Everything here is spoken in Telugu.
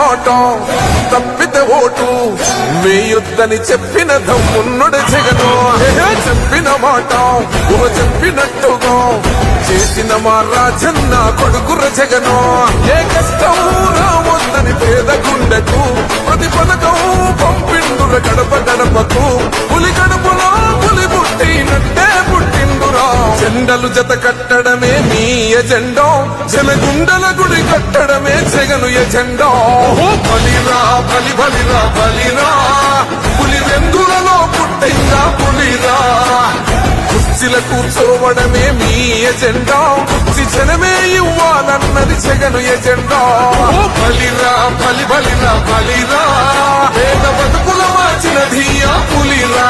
మాట తప్పితే ఓటు వేయొద్దని చెప్పిన దమ్మున్నడు జగను చెప్పిన మాట చెప్పినట్టుగా చేసిన మా రాజన్న కొడుకుర జగను ఏ కష్టం రావద్దని పేద గుండెకు ప్రతి పథకం పంపిండుర గడప గడపకు పులి గడపలో పులి పుట్టినట్టే పుట్టిండురా జెండలు జత కట్టడమే మీ ఎజెండా జనగుండల గుడి కట్టడమే జగను ఎజెండా బలిరా బలి బలిరా బలిరా పులి వెందులలో పుట్టిందా పులిరా కుర్చీల కూర్చోవడమే మీ ఎజెండా కుర్చీ జనమే ఇవ్వాలన్నది జగను ఎజెండా బలిరా బలి బలిరా బలిరా పేద బతుకుల మార్చిన ధీయా పులిరా